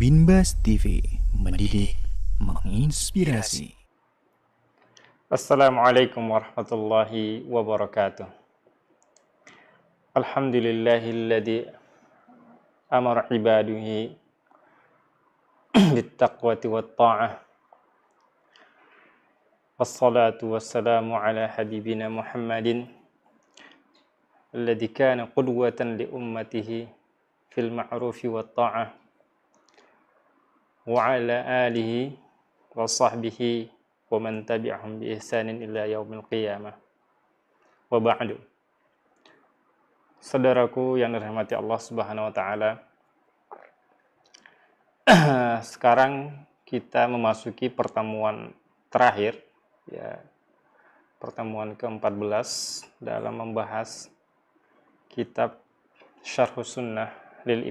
Binbas TV, mendidik, menginspirasi. Assalamualaikum warahmatullahi wabarakatuh. Alhamdulillahilladzi amara ibaduhi bittaqwati watta'ah. Wassalatu wassalamu ala habibina Muhammadin alladzi kana qudwatan li ummatihi fil ma'rufi watta'ah. Wa ala alihi wa sahbihi wa man tabi'ahum bi ihsanin ila yaumil qiyamah. Wa ba'du. Saudaraku yang dirahmati Allah Subhanahu wa taala. Sekarang kita memasuki pertemuan terakhir, ya, pertemuan ke-14 dalam membahas kitab Syarhus Sunnah lil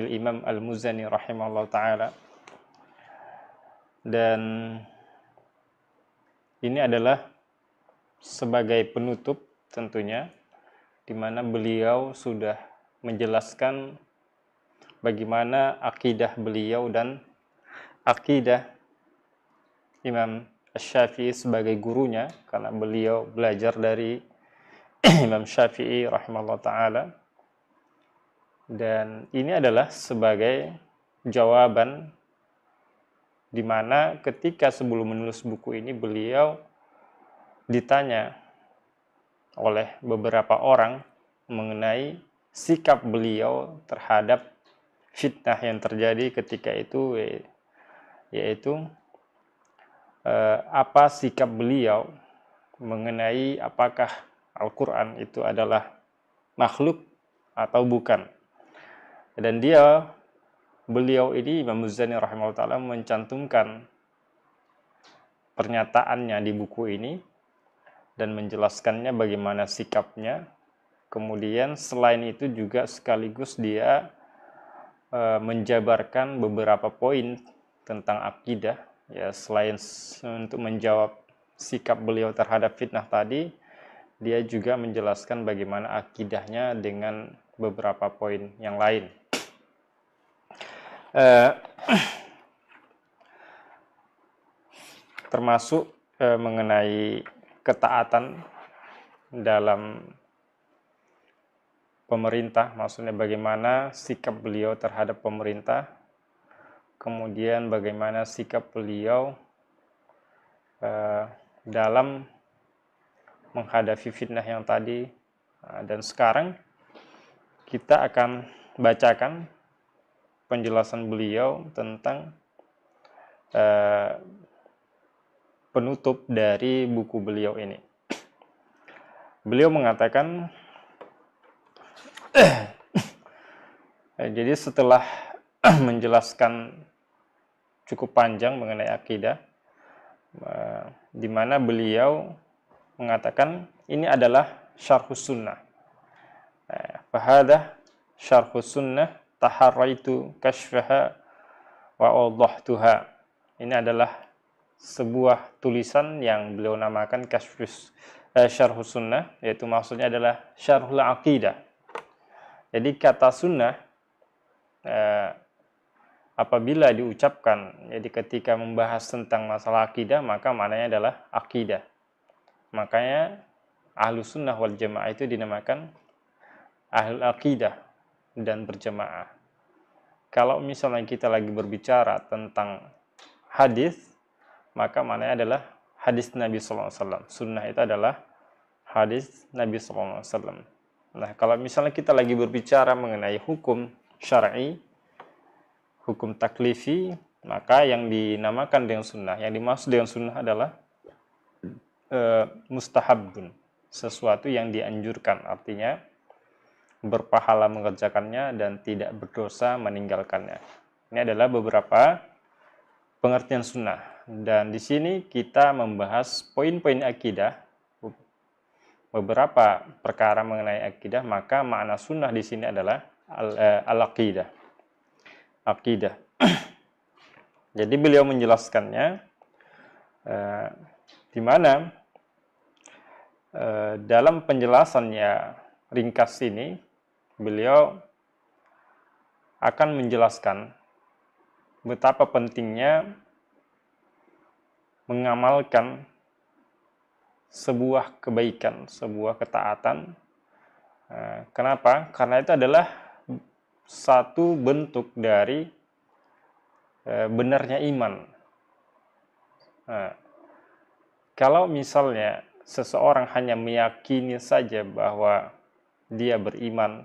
Imam Al-Muzani rahimahullah taala. Dan ini adalah sebagai penutup tentunya, di mana beliau sudah menjelaskan bagaimana akidah beliau dan akidah Imam Asy-Syafi'i sebagai gurunya, karena beliau belajar dari Imam Syafi'i rahimahullah ta'ala. Dan ini adalah sebagai jawaban di mana ketika sebelum menulis buku ini beliau ditanya oleh beberapa orang mengenai sikap beliau terhadap fitnah yang terjadi ketika itu, yaitu apa sikap beliau mengenai apakah Al-Quran itu adalah makhluk atau bukan. Dan beliau ini Imam Muzani rahimahullah ta'ala mencantumkan pernyataannya di buku ini dan menjelaskannya bagaimana sikapnya. Kemudian selain itu juga sekaligus dia menjabarkan beberapa poin tentang akidah, ya, selain untuk menjawab sikap beliau terhadap fitnah tadi, dia juga menjelaskan bagaimana akidahnya dengan beberapa poin yang lain. Termasuk mengenai ketaatan dalam pemerintah, maksudnya bagaimana sikap beliau terhadap pemerintah, kemudian bagaimana sikap beliau dalam menghadapi fitnah yang tadi. Dan sekarang kita akan bacakan penjelasan beliau tentang penutup dari buku beliau ini. Beliau mengatakan, jadi setelah menjelaskan cukup panjang mengenai akidah, di mana beliau mengatakan ini adalah syarhus sunnah. Fahadah syarhus sunnah taharraitu kashfaha wa awdahtuha. Ini adalah sebuah tulisan yang beliau namakan syarhus sunnah, yaitu maksudnya adalah syarhul aqidah. Jadi kata sunnah apabila diucapkan, jadi ketika membahas tentang masalah akidah, maka maknanya adalah akidah. Makanya Ahlus Sunnah wal Jamaah itu dinamakan Ahlul Aqidah dan berjamaah. Kalau misalnya kita lagi berbicara tentang hadis, maka maknanya adalah hadis Nabi sallallahu alaihi wasallam. Sunnah itu adalah hadis Nabi sallallahu alaihi wasallam. Nah, kalau misalnya kita lagi berbicara mengenai hukum syar'i, hukum taklifi, maka yang dinamakan dengan sunnah, yang dimaksud dengan sunnah adalah mustahabun, sesuatu yang dianjurkan, artinya berpahala mengerjakannya dan tidak berdosa meninggalkannya. Ini adalah beberapa pengertian sunnah. Dan di sini kita membahas poin-poin akidah, beberapa perkara mengenai akidah, maka makna sunnah di sini adalah al-aqidah. Akidah. Jadi beliau menjelaskannya di mana dalam penjelasannya ringkas ini beliau akan menjelaskan betapa pentingnya mengamalkan sebuah kebaikan, sebuah ketaatan. Kenapa? Karena itu adalah satu bentuk dari benarnya iman. Nah, kalau misalnya seseorang hanya meyakini saja bahwa dia beriman,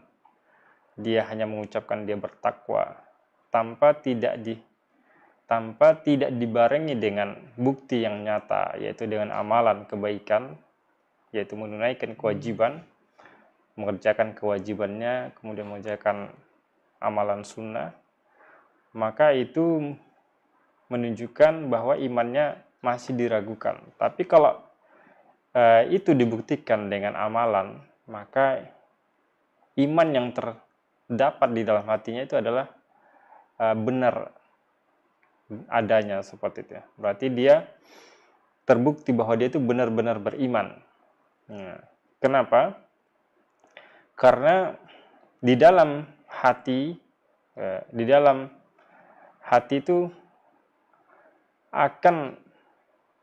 dia hanya mengucapkan dia bertakwa, tanpa tidak dibarengi dengan bukti yang nyata, yaitu dengan amalan kebaikan, yaitu menunaikan kewajiban, mengerjakan kewajibannya, kemudian mengerjakan amalan sunnah, maka itu menunjukkan bahwa imannya masih diragukan. Tapi kalau itu dibuktikan dengan amalan, maka iman yang terdapat di dalam hatinya itu adalah benar adanya, seperti itu. Berarti dia terbukti bahwa dia itu benar-benar beriman. Kenapa? Karena di dalam hati itu akan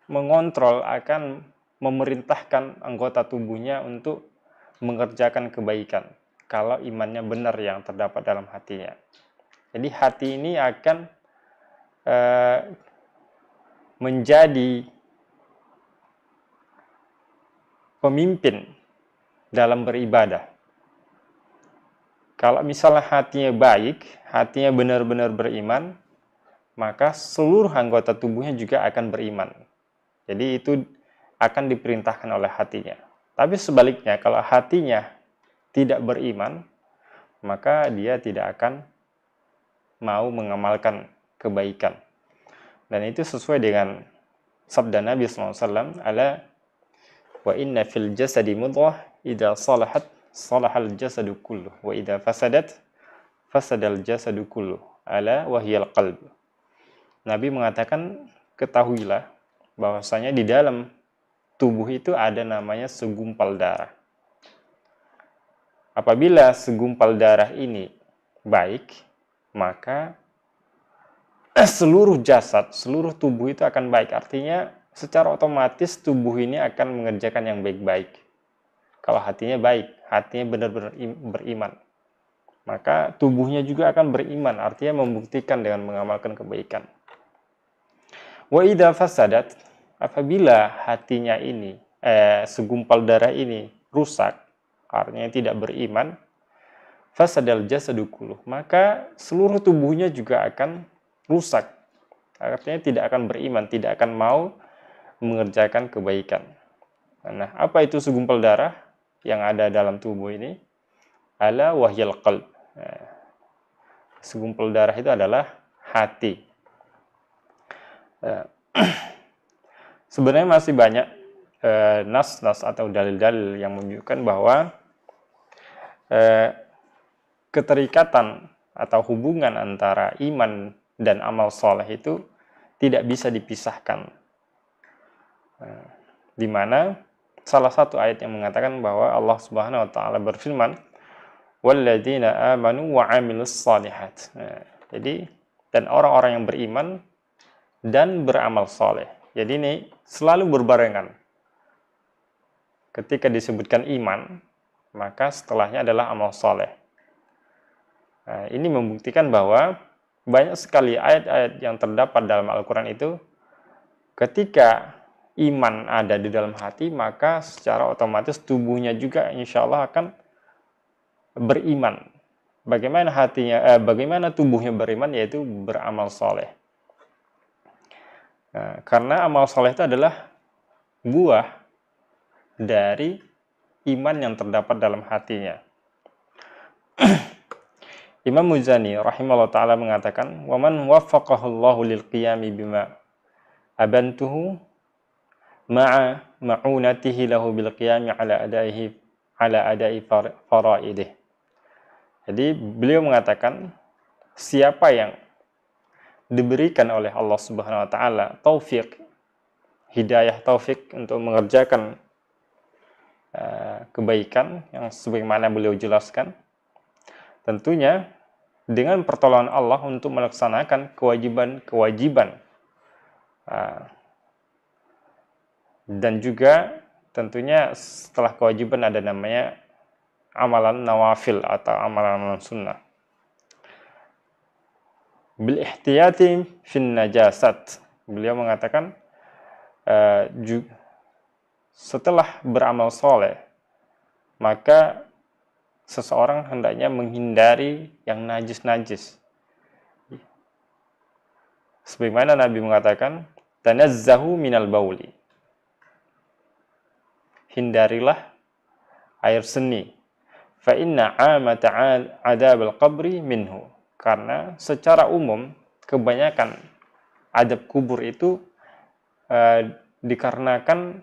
mengontrol, akan memerintahkan anggota tubuhnya untuk mengerjakan kebaikan kalau imannya benar yang terdapat dalam hatinya. Jadi hati ini akan menjadi pemimpin dalam beribadah. Kalau misalnya hatinya baik, hatinya benar-benar beriman, maka seluruh anggota tubuhnya juga akan beriman. Jadi itu akan diperintahkan oleh hatinya. Tapi sebaliknya, kalau hatinya tidak beriman, maka dia tidak akan mau mengamalkan kebaikan. Dan itu sesuai dengan sabda Nabi SAW, ala wa inna fil jasadi mudghah idza salahat salahal jasadu kulluh wa idza fasadat fasadal jasadu kulluh ala wahyal qalb. Nabi mengatakan, ketahuilah bahwasanya di dalam tubuh itu ada namanya segumpal darah. Apabila segumpal darah ini baik, maka seluruh jasad, seluruh tubuh itu akan baik. Artinya secara otomatis tubuh ini akan mengerjakan yang baik-baik. Kalau hatinya baik, hatinya benar-benar beriman, maka tubuhnya juga akan beriman, artinya membuktikan dengan mengamalkan kebaikan. Wa idza fasadat, apabila hatinya ini, segumpal darah ini rusak, artinya tidak beriman, fasadal jasadu kulluh, maka seluruh tubuhnya juga akan rusak, artinya tidak akan beriman, tidak akan mau mengerjakan kebaikan. Nah, apa itu segumpal darah yang ada dalam tubuh ini? Ala wahyal qalb. Segumpal darah itu adalah hati. Sebenarnya masih banyak nas-nas atau dalil-dalil yang menunjukkan bahwa keterikatan atau hubungan antara iman dan amal soleh itu tidak bisa dipisahkan. Di mana salah satu ayat yang mengatakan bahwa Allah Subhanahu wa taala berfirman, walladzina amanu wa 'amilus shalihat. Jadi dan orang-orang yang beriman dan beramal soleh. Jadi ini selalu berbarengan. Ketika disebutkan iman, maka setelahnya adalah amal soleh. Nah, ini membuktikan bahwa banyak sekali ayat-ayat yang terdapat dalam Al-Quran itu, ketika iman ada di dalam hati, maka secara otomatis tubuhnya juga insya Allah akan beriman. Bagaimana tubuhnya beriman, yaitu beramal soleh. Nah, karena amal soleh itu adalah buah dari iman yang terdapat dalam hatinya. Imam Muzani rahimahullah ta'ala mengatakan, وَمَنْ وَفَّقَهُ اللَّهُ لِلْقِيَامِ بِمَا أَبَنْتُهُ مَعَ مَعُونَتِهِ لَهُ بِالْقِيَامِ عَلَى أَدَاءِ فَرَائِدِهِ. Jadi beliau mengatakan, siapa yang diberikan oleh Allah Subhanahu wa taala taufik, hidayah taufik untuk mengerjakan kebaikan yang sebagaimana beliau jelaskan, tentunya dengan pertolongan Allah untuk melaksanakan kewajiban-kewajiban. Dan juga tentunya setelah kewajiban ada namanya amalan nawafil atau amalan sunnah. Bil ihtiyati fin najasat. Beliau mengatakan setelah beramal soleh, maka seseorang hendaknya menghindari yang najis-najis. Sebagaimana Nabi mengatakan, tanazzahu minal bauli. Hindarilah air seni. Fa inna amata adab al-qabri minhu. Karena secara umum kebanyakan adab kubur itu dikarenakan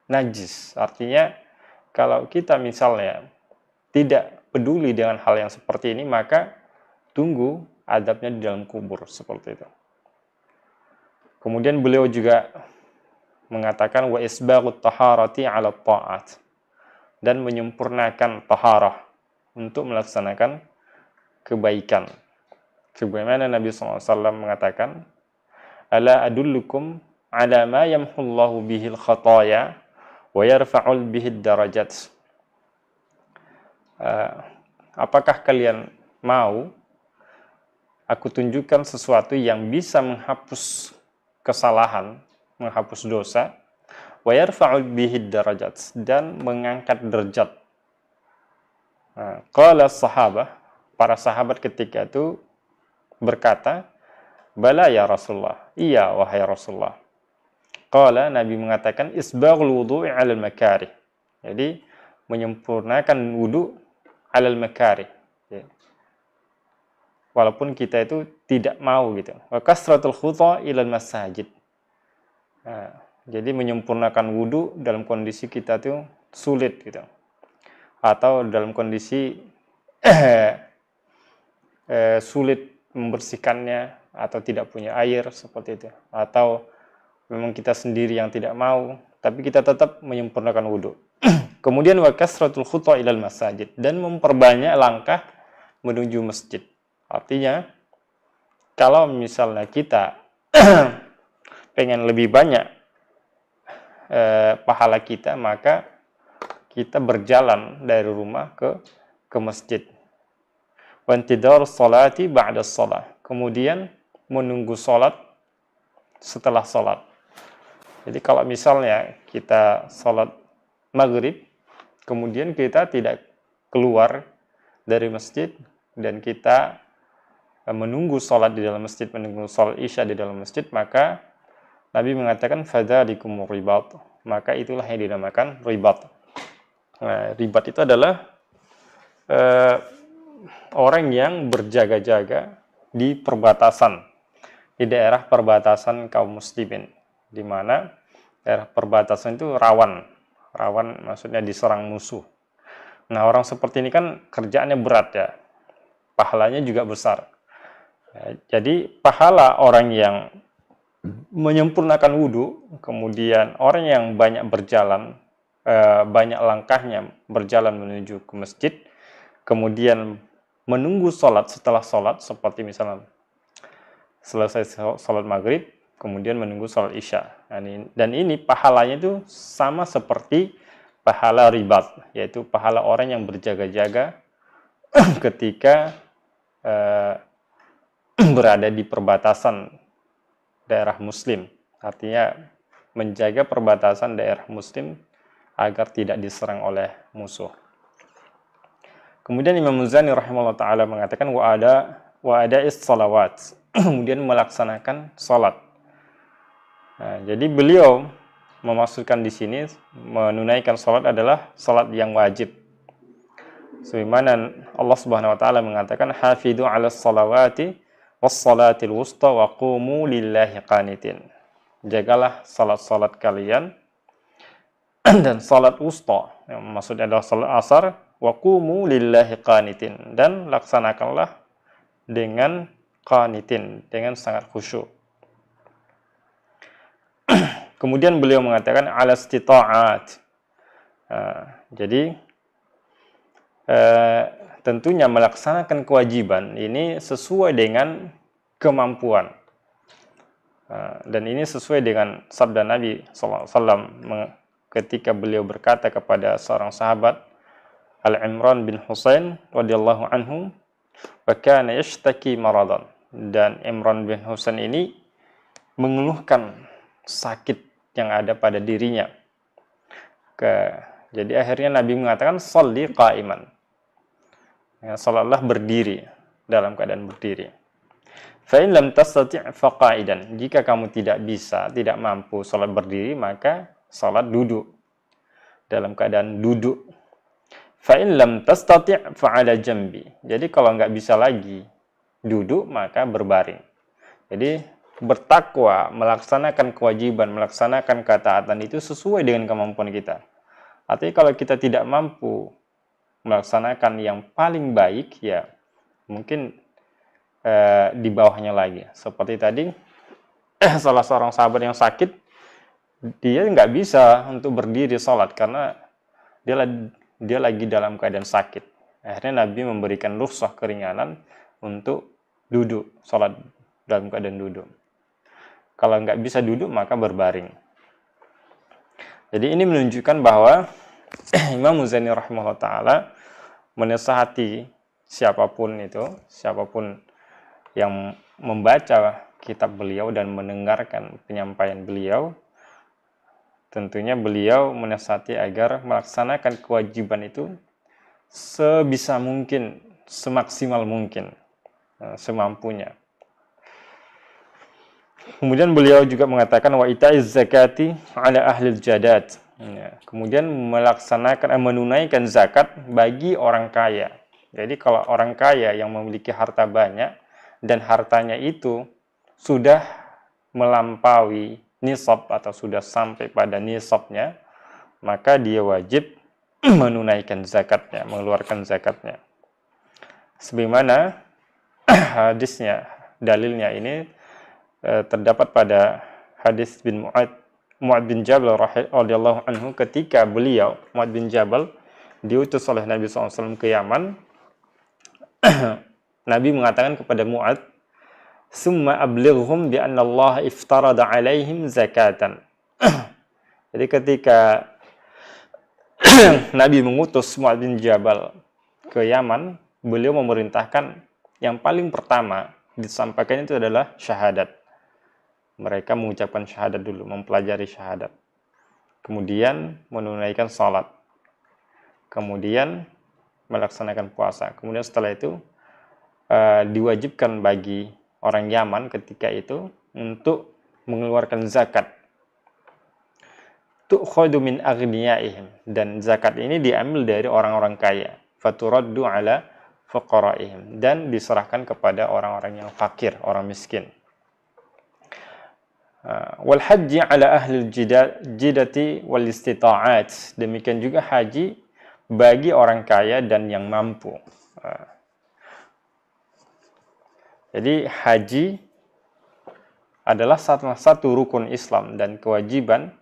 najis. Artinya kalau kita misalnya tidak peduli dengan hal yang seperti ini, maka tunggu adabnya di dalam kubur, seperti itu. Kemudian beliau juga mengatakan wa isbaghut taharati 'ala ta'at, dan menyempurnakan taharah untuk melaksanakan kebaikan. Sebagaimana Nabi SAW mengatakan, ala adullukum ala ma yamhullahu bihil khataya wa yarfa'ul bihid darajat. Apakah kalian mau aku tunjukkan sesuatu yang bisa menghapus kesalahan, menghapus dosa, wa yarfa'ul bihid darajat, dan mengangkat derajat. Qala sahabah, para sahabat ketika itu berkata, bala ya Rasulullah, iya wahai Rasulullah. Qala, Nabi mengatakan, isbaghul wudu'i 'alal makarih. Jadi menyempurnakan wudu 'alal makarih. Walaupun kita itu tidak mau gitu. Wa kasratul khuta ilal masajid. Jadi menyempurnakan wudu dalam kondisi kita itu sulit gitu. Atau dalam kondisi sulit membersihkannya, atau tidak punya air, seperti itu. Atau memang kita sendiri yang tidak mau, tapi kita tetap menyempurnakan wudu. Kemudian wa kasratul khuta ilal masajid, dan memperbanyak langkah menuju masjid. Artinya kalau misalnya kita pengen lebih banyak pahala kita, maka kita berjalan dari rumah ke masjid. Wa intidar sholati ba'da shalah. Kemudian menunggu sholat setelah sholat. Jadi kalau misalnya kita sholat maghrib, kemudian kita tidak keluar dari masjid, dan kita menunggu sholat di dalam masjid, menunggu sholat isya di dalam masjid, maka Nabi mengatakan fadzalikum ribat, maka itulah yang dinamakan ribat. Nah, ribat itu adalah orang yang berjaga-jaga di perbatasan, di daerah perbatasan kaum muslimin, di mana daerah perbatasan itu rawan maksudnya diserang musuh. Nah, orang seperti ini kan kerjaannya berat ya, pahalanya juga besar. Jadi pahala orang yang menyempurnakan wudhu, kemudian orang yang banyak berjalan, banyak langkahnya berjalan menuju ke masjid, kemudian menunggu sholat setelah sholat, seperti misalnya selesai sholat maghrib, kemudian menunggu sholat isya. Dan ini pahalanya itu sama seperti pahala ribat, yaitu pahala orang yang berjaga-jaga ketika berada di perbatasan daerah muslim. Artinya menjaga perbatasan daerah muslim agar tidak diserang oleh musuh. Kemudian Imam Muzani rahimahullah ta'ala mengatakan wa ada is-salawat, kemudian melaksanakan salat. Nah, jadi beliau memaksudkan di sini menunaikan salat adalah salat yang wajib. Sebagaimana Allah Subhanahu wa taala mengatakan hafidhu 'alas salawati was salatil wusta wa qumu lillahi qanitin. Jagalah salat-salat kalian dan salat wusta, yang maksudnya adalah salat asar, wa qumu lillahi qanitin, dan laksanakanlah dengan qanitin, dengan sangat khusyuk. Kemudian beliau mengatakan ala istita'at. Jadi tentunya melaksanakan kewajiban ini sesuai dengan kemampuan. Dan ini sesuai dengan sabda Nabi SAW ketika beliau berkata kepada seorang sahabat, Al-Imran bin Husain radhiyallahu anhu, wa kana yashtaki maradan. Dan Imran bin Husain ini mengeluhkan sakit yang ada pada dirinya. Jadi akhirnya Nabi mengatakan sholli qa'iman. Ya, salatlah berdiri, dalam keadaan berdiri. Fa in lam tastati' fa qa'idan. Jika kamu tidak bisa, tidak mampu salat berdiri, maka salat duduk. Dalam keadaan duduk. Fa in lam tastati' fa 'ala jambi. Jadi kalau nggak bisa lagi duduk, maka berbaring. Jadi bertakwa, melaksanakan kewajiban, melaksanakan ketaatan itu sesuai dengan kemampuan kita. Artinya kalau kita tidak mampu melaksanakan yang paling baik, ya mungkin di bawahnya lagi. Seperti tadi, salah seorang sahabat yang sakit, dia nggak bisa untuk berdiri sholat karena dia lagi dalam keadaan sakit. Akhirnya Nabi memberikan rukhsah keringanan untuk duduk, sholat dalam keadaan duduk. Kalau nggak bisa duduk, maka berbaring. Jadi ini menunjukkan bahwa Imam Muzani rahimahullah ta'ala menasihati siapapun yang membaca kitab beliau dan mendengarkan penyampaian beliau, tentunya beliau menasihati agar melaksanakan kewajiban itu sebisa mungkin, semaksimal mungkin, semampunya. Kemudian beliau juga mengatakan wa ita'iz zakati ala ahlil jadat. Ya, kemudian menunaikan zakat bagi orang kaya. Jadi kalau orang kaya yang memiliki harta banyak dan hartanya itu sudah melampaui nisab atau sudah sampai pada nisabnya, maka dia wajib menunaikan zakatnya, mengeluarkan zakatnya. Sebagaimana hadisnya, dalilnya ini terdapat pada hadis Mu'ad bin Jabal radhiyallahu anhu ketika Mu'ad bin Jabal diutus oleh Nabi SAW ke Yaman. Nabi mengatakan kepada Mu'ad, "Summa ablighhum bi anna Allah iftarada 'alaihim zakatan." Jadi ketika Nabi mengutus Mu'ad bin Jabal ke Yaman, beliau memerintahkan yang paling pertama disampaikan itu adalah syahadat. Mereka mengucapkan syahadat dulu, mempelajari syahadat. Kemudian menunaikan salat. Kemudian melaksanakan puasa. Kemudian setelah itu diwajibkan bagi orang Yaman ketika itu untuk mengeluarkan zakat. Tu'khadu min aghniyaihim, dan zakat ini diambil dari orang-orang kaya. Faturaddu ala fuqaraihim, dan diserahkan kepada orang-orang yang fakir, orang miskin. Wal haji ala ahli jidati wal istita'at, demikian juga haji bagi orang kaya dan yang mampu. Jadi haji adalah satu rukun Islam dan kewajiban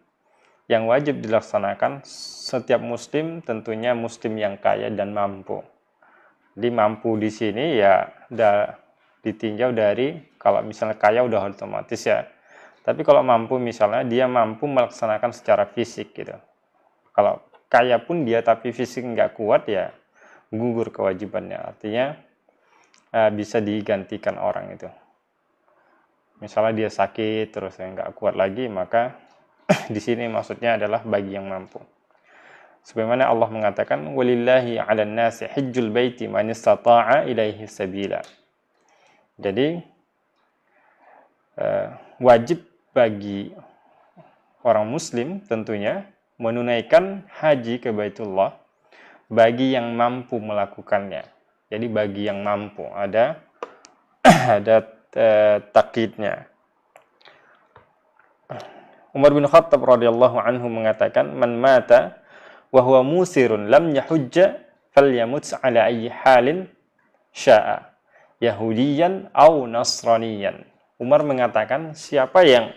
yang wajib dilaksanakan setiap muslim, tentunya muslim yang kaya dan mampu. Jadi mampu di sini ya ditinjau dari, kalau misalnya kaya udah otomatis ya. Tapi kalau mampu, misalnya dia mampu melaksanakan secara fisik gitu. Kalau kaya pun dia tapi fisik nggak kuat, ya gugur kewajibannya. Artinya bisa digantikan orang itu. Misalnya dia sakit terus nggak kuat lagi, maka di sini maksudnya adalah bagi yang mampu. Sebagaimana Allah mengatakan, walillahi 'alan nasi hajjul baiti man istata'a ilaihi sabila. Jadi wajib bagi orang muslim tentunya menunaikan haji ke Baitullah bagi yang mampu melakukannya. Jadi bagi yang mampu, ada takkidnya. Umar bin Khattab radhiyallahu anhu mengatakan, man mata wa huwa musirun lam yahujja falyamut ala ayyi halin sya'a, yahudiyan aw nasraniyan. Umar mengatakan, siapa yang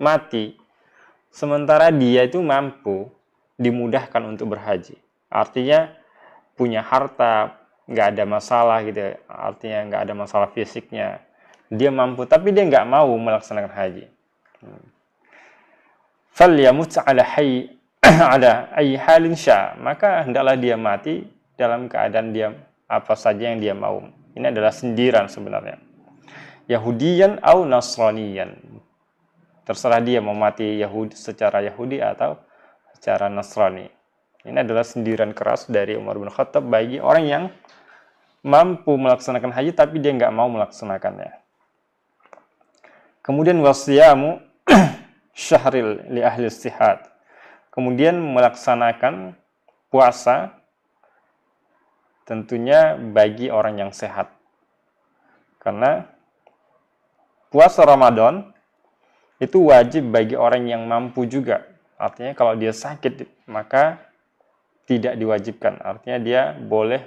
mati sementara dia itu mampu, dimudahkan untuk berhaji. Artinya punya harta, nggak ada masalah gitu, artinya nggak ada masalah fisiknya, dia mampu tapi dia nggak mau melaksanakan haji. Falyamut ala hayy ala ayyi halin sya, maka hendaklah dia mati dalam keadaan dia apa saja yang dia mau. Ini adalah sindiran sebenarnya. Yahudiyan au Nasraniyan. Terserah dia mau mati Yahudi secara Yahudi atau secara Nasrani. Ini adalah sindiran keras dari Umar bin Khattab bagi orang yang mampu melaksanakan haji tapi dia nggak mau melaksanakannya. Kemudian wasiyamu syahril li ahli istihad. Kemudian melaksanakan puasa tentunya bagi orang yang sehat. Karena puasa Ramadan itu wajib bagi orang yang mampu juga. Artinya kalau dia sakit maka tidak diwajibkan. Artinya dia boleh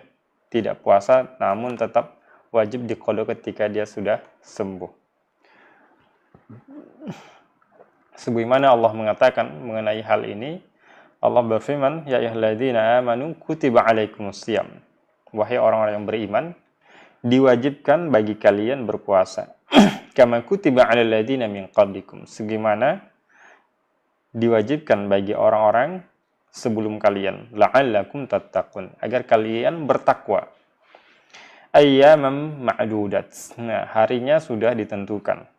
tidak puasa namun tetap wajib diqada ketika dia sudah sembuh. Sebagaimana Allah mengatakan mengenai hal ini, Allah berfirman, ya ayyuhalladzina amanu kutiba alaikumusiyam. Wahai orang-orang yang beriman, diwajibkan bagi kalian berpuasa. Kama kutiba alal ladzina min qablikum. Sebagaimana diwajibkan bagi orang-orang sebelum kalian, la'allakum tattaqun, agar kalian bertakwa. Ayyamam ma'dudat. Nah, harinya sudah ditentukan.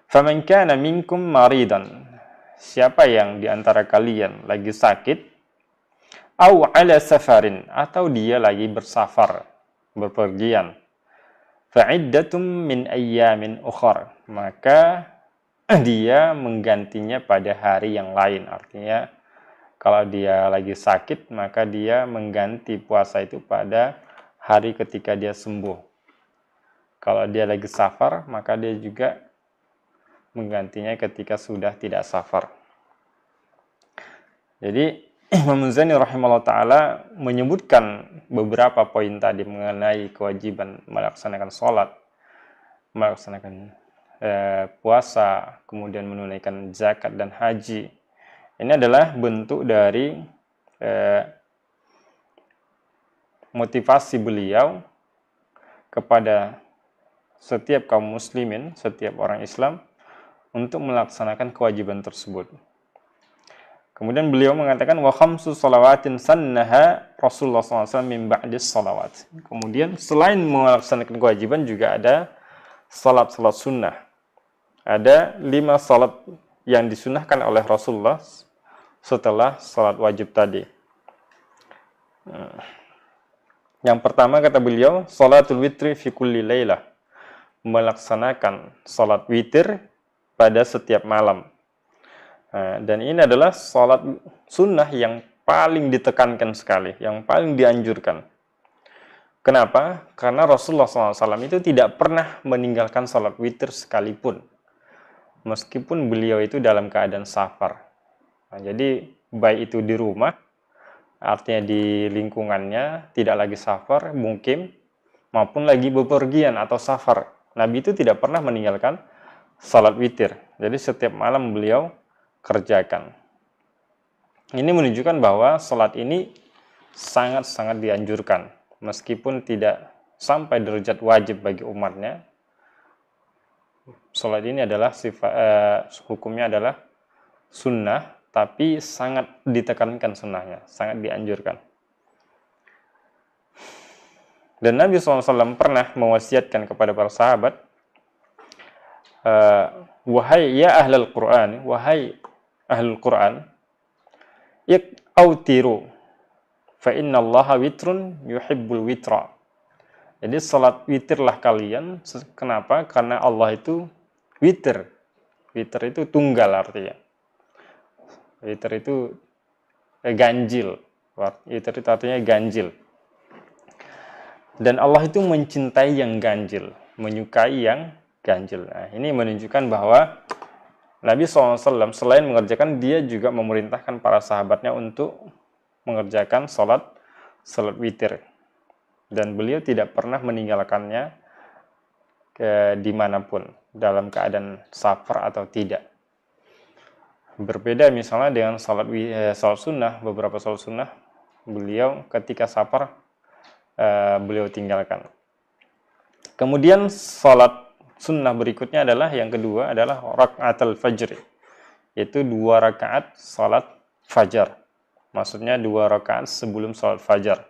Faman kana minkum maridan. Siapa yang di antara kalian lagi sakit, au ala safarin, atau dia lagi bersafar, berpergian, fa'iddatum min ayyamin ukhar, maka dia menggantinya pada hari yang lain. Artinya kalau dia lagi sakit maka dia mengganti puasa itu pada hari ketika dia sembuh. Kalau dia lagi safar maka dia juga menggantinya ketika sudah tidak safar. Jadi Imam Muzani rahimahullah ta'ala menyebutkan beberapa poin tadi mengenai kewajiban melaksanakan sholat, melaksanakan puasa, kemudian menunaikan zakat dan haji. Ini adalah bentuk dari motivasi beliau kepada setiap kaum muslimin, setiap orang Islam untuk melaksanakan kewajiban tersebut. Kemudian beliau mengatakan wa khamsu shalawatin sannaha Rasulullah SAW min ba'dis salawat. Kemudian selain melaksanakan kewajiban juga ada salat-salat sunnah. Ada 5 salat yang disunnahkan oleh Rasulullah setelah salat wajib tadi. Yang pertama kata beliau, salatul witri fi kulli lailah. Melaksanakan salat witir pada setiap malam. Dan ini adalah salat sunnah yang paling ditekankan sekali, yang paling dianjurkan. Kenapa? Karena Rasulullah SAW itu tidak pernah meninggalkan salat witir sekalipun, meskipun beliau itu dalam keadaan safar. Jadi baik itu di rumah, artinya di lingkungannya tidak lagi safar, mukim, maupun lagi bepergian atau safar, Nabi itu tidak pernah meninggalkan salat witir. Jadi setiap malam beliau kerjakan. Ini menunjukkan bahwa salat ini sangat-sangat dianjurkan, meskipun tidak sampai derajat wajib bagi umatnya. Salat ini adalah hukumnya adalah sunnah, tapi sangat ditekankan sunnahnya, sangat dianjurkan. Dan Nabi SAW pernah mewasiatkan kepada para sahabat, wahai ya ahlul Quran, wahai ahlul Quran, autiru, fa innallaha witrun yuhibbul witra. Jadi salat witirlah kalian. Kenapa? Karena Allah itu witir. Witir itu tunggal artinya. Witir itu ganjil. Witir itu artinya ganjil. Dan Allah itu mencintai yang ganjil, menyukai yang ganjil. Nah, ini menunjukkan bahwa Nabi SAW selain mengerjakan, dia juga memerintahkan para sahabatnya untuk mengerjakan salat witir. Dan beliau tidak pernah meninggalkannya dimanapun, dalam keadaan safar atau tidak. Berbeda misalnya dengan salat sunnah, beberapa salat sunnah, beliau ketika safar beliau tinggalkan. Kemudian salat sunnah berikutnya adalah yang kedua adalah rakaatul fajr, yaitu 2 rakaat salat fajar. Maksudnya 2 rakaat sebelum salat fajar.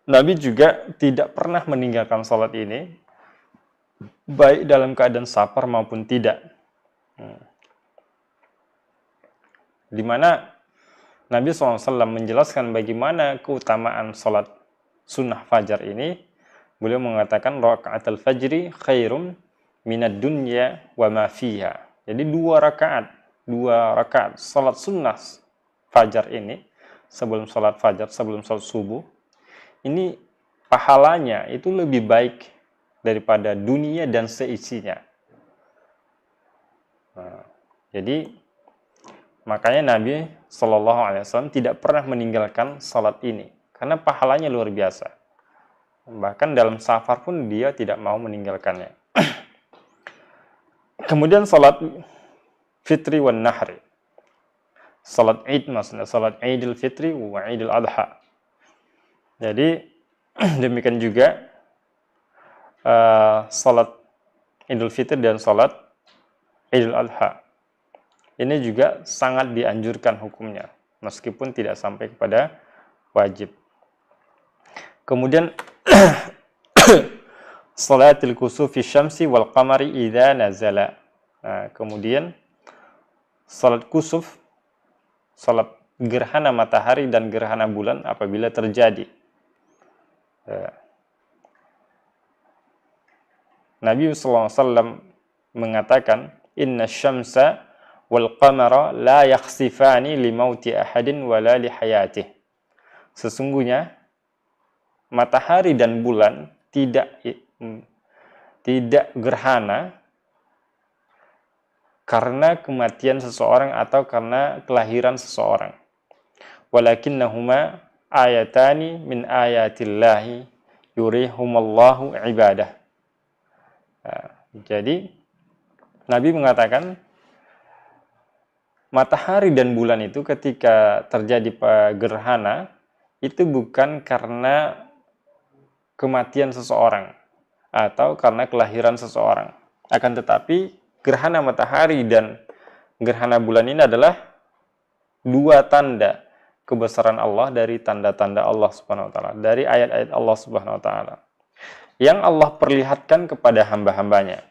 Nabi juga tidak pernah meninggalkan salat ini, baik dalam keadaan safar maupun tidak. Di mana Nabi SAW menjelaskan bagaimana keutamaan salat sunnah fajar ini. Beliau mengatakan rakaatul fajri khairum minad dunya wa ma fiha. Jadi 2 rakaat salat sunnah fajar ini sebelum salat fajar, sebelum salat subuh, ini pahalanya itu lebih baik daripada dunia dan seisinya. Jadi makanya Nabi SAW tidak pernah meninggalkan salat ini karena pahalanya luar biasa. Bahkan dalam safar pun dia tidak mau meninggalkannya. Kemudian salat fitri wan nahri. Salat Id, maksudnya salat Idul Fitri wa Idul Adha. Jadi demikian juga salat Idul Fitri dan salat Idul Adha. Ini juga sangat dianjurkan hukumnya, meskipun tidak sampai kepada wajib. Kemudian salatul kusufi syamsi wal qamari idza nazala. Kemudian salat kusuf, salat gerhana matahari dan gerhana bulan apabila terjadi. Nabi SAW mengatakan, inna syamsa wal qamara la yakhsifani li mauti ahadin wala li hayatih. Sesungguhnya matahari dan bulan tidak gerhana karena kematian seseorang atau karena kelahiran seseorang. Walakinnahuma ayatani min ayatillahi yurihumallahu ibadah. Jadi Nabi mengatakan matahari dan bulan itu ketika terjadi gerhana itu bukan karena kematian seseorang atau karena kelahiran seseorang. Akan tetapi gerhana matahari dan gerhana bulan ini adalah 2 tanda kebesaran Allah dari tanda-tanda Allah Subhanahu wa taala, dari ayat-ayat Allah Subhanahu wa taala yang Allah perlihatkan kepada hamba-hambanya.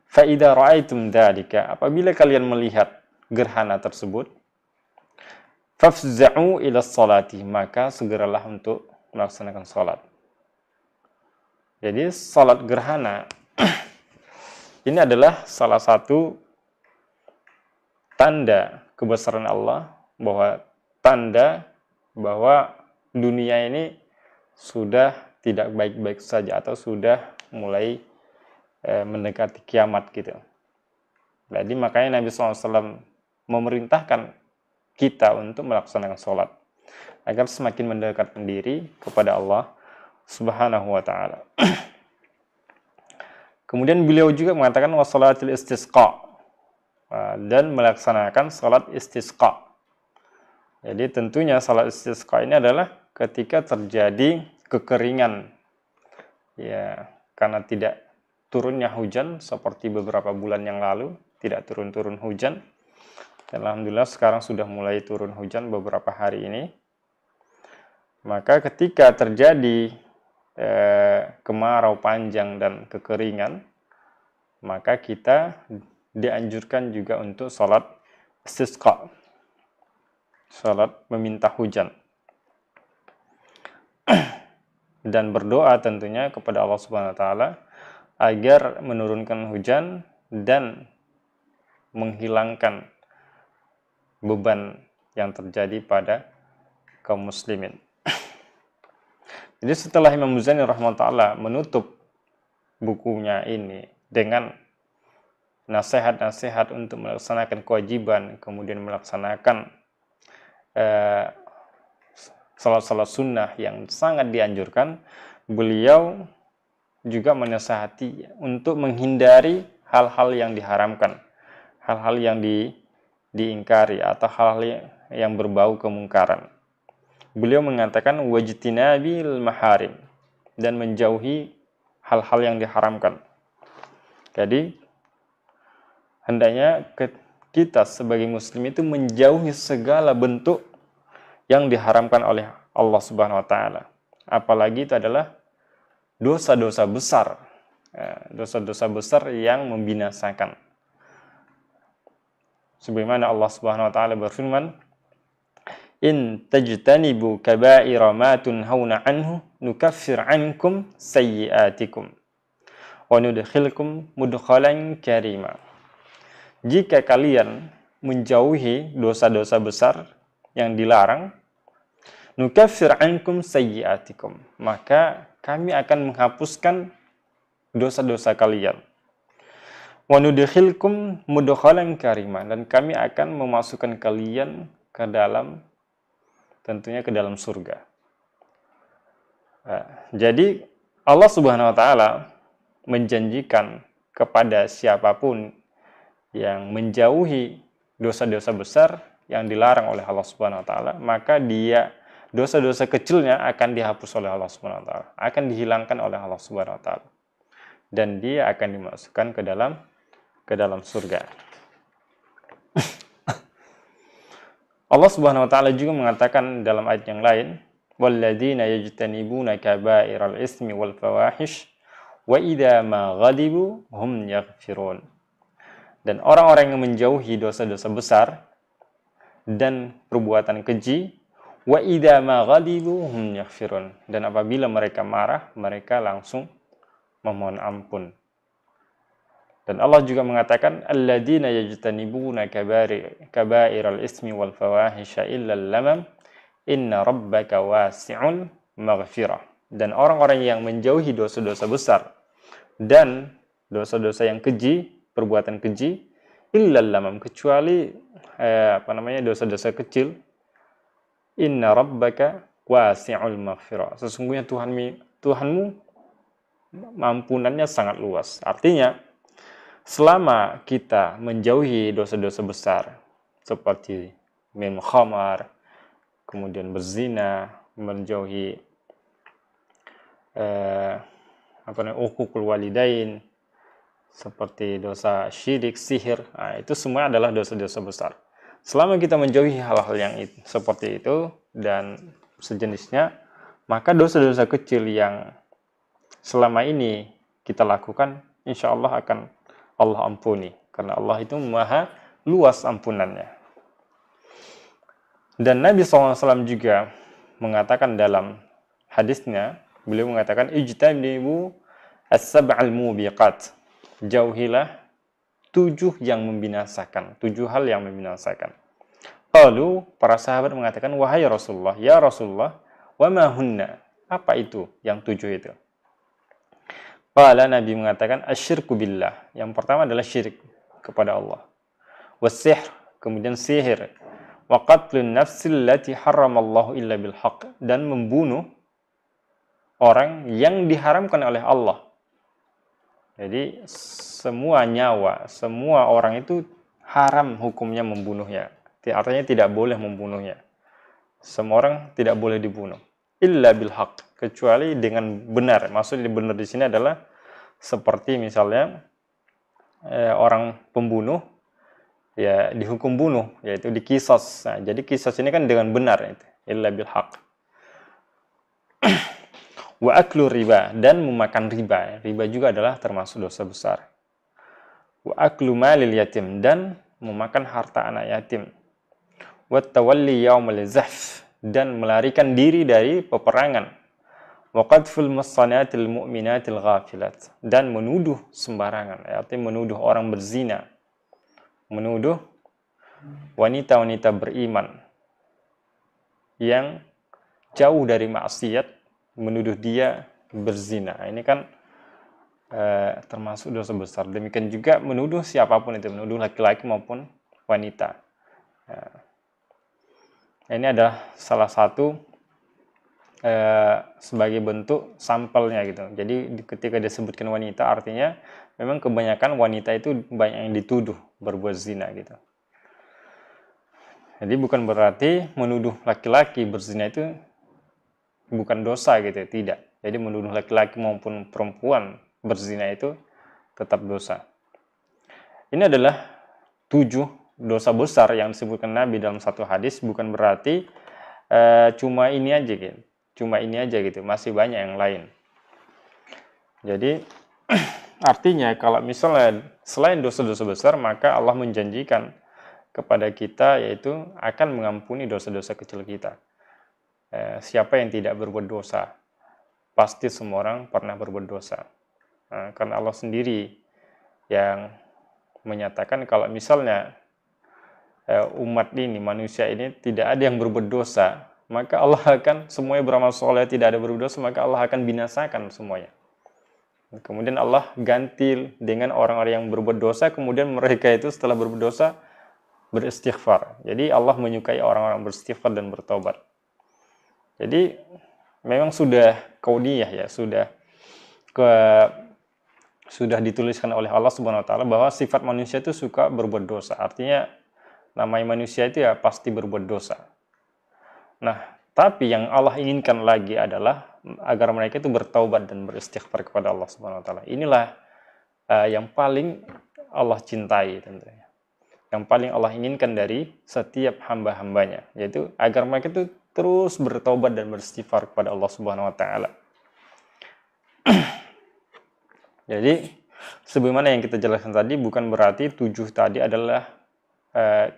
Fa idza ra'aitum dzalika, apabila kalian melihat gerhana tersebut, fafza'u ila sholati, maka segeralah untuk melaksanakan salat. Jadi salat gerhana ini adalah salah satu tanda kebesaran Allah, tanda bahwa dunia ini sudah tidak baik-baik saja atau sudah mulai mendekati kiamat gitu. Jadi makanya Nabi SAW memerintahkan kita untuk melaksanakan sholat agar semakin mendekatkan diri kepada Allah Subhanahu wa taala. Kemudian beliau juga mengatakan wassalatul istisqa, dan melaksanakan salat istisqa. Jadi tentunya salat istisqa ini adalah ketika terjadi kekeringan, ya, karena tidak turunnya hujan seperti beberapa bulan yang lalu, tidak turun-turun hujan. Dan alhamdulillah sekarang sudah mulai turun hujan beberapa hari ini. Maka ketika terjadi kemarau panjang dan kekeringan, maka kita dianjurkan juga untuk salat istisqa, salat meminta hujan, dan berdoa tentunya kepada Allah Subhanahu wa taala agar menurunkan hujan dan menghilangkan beban yang terjadi pada kaum muslimin. Jadi setelah Imam Muzani rahimahullah menutup bukunya ini dengan nasihat-nasihat untuk melaksanakan kewajiban, kemudian melaksanakan salat-salat sunnah yang sangat dianjurkan, beliau juga menasihati untuk menghindari hal-hal yang diharamkan, hal-hal yang diingkari atau hal-hal yang berbau kemungkaran. beliau mengatakan wajtinabil maharim, dan menjauhi hal-hal yang diharamkan. Jadi hendaknya kita sebagai muslim itu menjauhi segala bentuk yang diharamkan oleh Allah Subhanahu wa taala. Apalagi itu adalah dosa-dosa besar. Dosa-dosa besar yang membinasakan. Sebagaimana Allah Subhanahu wa taala berfirman, "In tajtanibu kaba'ira ma tunhauna anhu nukaffir ankum sayyi'atikum wa nudkhilkum mudkhalan karima." Jika kalian menjauhi dosa-dosa besar yang dilarang, nukaffir ankum sayyi'atikum, maka kami akan menghapuskan dosa-dosa kalian. Wa nudkhilkum mudkhalan karima, dan kami akan memasukkan kalian ke dalam, tentunya ke dalam surga. Jadi Allah Subhanahu wa taala menjanjikan kepada siapapun yang menjauhi dosa-dosa besar yang dilarang oleh Allah Subhanahu wa taala, maka dia dosa-dosa kecilnya akan dihapus oleh Allah Subhanahu wa taala, akan dihilangkan oleh Allah Subhanahu wa taala. Dan dia akan dimasukkan ke dalam surga. Allah Subhanahu wa taala juga mengatakan dalam ayat yang lain, walladzina yajtanibuna kaba'iral ismi wal fawahish wa idza ma ghadibu hum yaghfirun. Dan orang-orang yang menjauhi dosa-dosa besar dan perbuatan keji, wa idza ma ghadibu hum yaghfirun, dan apabila mereka marah, mereka langsung memohon ampun. Dan Allah juga mengatakan, alladzina yajtanibuna kaba'iral ismi wal fawahisha illa lamam inna rabbaka wasi'ul maghfirah. Dan orang-orang yang menjauhi dosa-dosa besar dan dosa-dosa yang keji, perbuatan keji, illa lamam, kecuali dosa-dosa kecil, inna rabbaka wasi'ul maghfirah, sesungguhnya Tuhanmu ampunannya sangat luas. Artinya selama kita menjauhi dosa-dosa besar seperti minum khamar, kemudian berzina, menjauhi uququl walidain, seperti dosa syirik, sihir, itu semua adalah dosa-dosa besar. Selama kita menjauhi hal-hal yang seperti itu dan sejenisnya, maka dosa-dosa kecil yang selama ini kita lakukan, insya Allah akan Allah ampuni, karena Allah itu maha luas ampunannya. Dan Nabi SAW juga mengatakan dalam hadisnya, beliau mengatakan, ijtanibu as-sab'al mubiqat, jauhilah 7 yang membinasakan, 7 hal yang membinasakan. Lalu para sahabat mengatakan, wahai Rasulullah, ya Rasulullah, wa ma hunna, apa itu yang 7 itu? Qala, Nabi mengatakan, asyirku billah, yang pertama adalah syirik kepada Allah. Wasihr, kemudian sihir. Wa qatlun nafsil lati haramallahu illa bilhaq, dan membunuh orang yang diharamkan oleh Allah. Jadi semua nyawa, semua orang itu haram hukumnya membunuhnya. Artinya tidak boleh membunuhnya. Semua orang tidak boleh dibunuh. Illa bilhaq, kecuali dengan benar. Maksudnya benar di sini adalah seperti misalnya orang pembunuh ya dihukum bunuh, yaitu dikisos. Nah, jadi kisos ini kan dengan benar, itu illa bilhaq. Wa aklu riba, dan memakan riba. Riba juga adalah termasuk dosa besar. Wa aklu malil yatim, dan memakan harta anak yatim. Wa tawalli yaumil zahf, dan melarikan diri dari peperangan. Wa qadful mussanatil mu'minatil ghafilat, dan menuduh sembarangan, artinya menuduh orang berzina, menuduh wanita-wanita beriman yang jauh dari maksiat, menuduh dia berzina. Ini kan termasuk dosa besar. Demikian juga menuduh siapapun itu, menuduh laki-laki maupun wanita. Ini adalah salah satu sebagai bentuk sampelnya gitu. Jadi ketika disebutkan wanita, artinya memang kebanyakan wanita itu banyak yang dituduh berbuat zina gitu. Jadi bukan berarti menuduh laki-laki berzina itu bukan dosa gitu, tidak. Jadi menuduh laki-laki maupun perempuan berzina itu tetap dosa. Ini adalah 7 dosa besar yang disebutkan Nabi dalam satu hadis, bukan berarti cuma ini aja gitu. Cuma ini aja gitu, masih banyak yang lain. Jadi artinya kalau misalnya selain dosa-dosa besar, maka Allah menjanjikan kepada kita yaitu akan mengampuni dosa-dosa kecil kita. Siapa yang tidak berbuat dosa? Pasti semua orang pernah berbuat dosa. Karena Allah sendiri yang menyatakan kalau misalnya umat ini, manusia ini tidak ada yang berbuat dosa, maka Allah akan semuanya beramal soleh, tidak ada berbuat dosa, maka Allah akan binasakan semuanya. Kemudian Allah ganti dengan orang-orang yang berbuat dosa, kemudian mereka itu setelah berbuat dosa beristighfar. Jadi Allah menyukai orang-orang beristighfar dan bertobat. Jadi memang sudah kauniyah ya, sudah dituliskan oleh Allah Subhanahu wa taala bahwa sifat manusia itu suka berbuat dosa. Artinya namanya manusia itu ya pasti berbuat dosa. Nah, tapi yang Allah inginkan lagi adalah agar mereka itu bertaubat dan beristighfar kepada Allah Subhanahu wa taala. Inilah yang paling Allah cintai tentunya. Yang paling Allah inginkan dari setiap hamba-hambanya, yaitu agar mereka itu terus bertaubat dan beristighfar kepada Allah Subhanahu wa taala. Jadi sebagaimana yang kita jelaskan tadi, bukan berarti 7 tadi adalah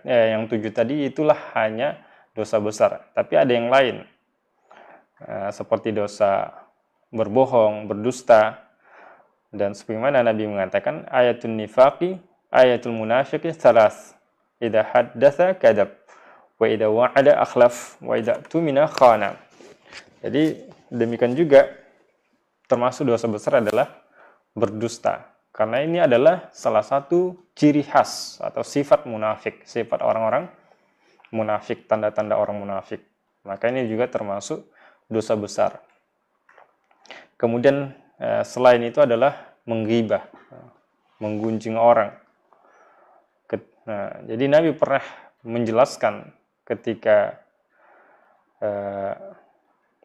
yang 7 tadi itulah hanya dosa besar, tapi ada yang lain. Seperti dosa berbohong, berdusta, dan sebagaimana Nabi mengatakan ayatul nifaqi, ayatul munafiqi salas, idza haddatsa kadzab, wa idza wa'ada akhlaf, wa idza tumina khana. Jadi demikian juga termasuk dosa besar adalah berdusta, karena ini adalah salah satu ciri khas atau sifat munafik, sifat orang-orang munafik, tanda-tanda orang munafik. Maka ini juga termasuk dosa besar. Kemudian selain itu adalah menggibah, menggunjing orang. Jadi Nabi pernah menjelaskan ketika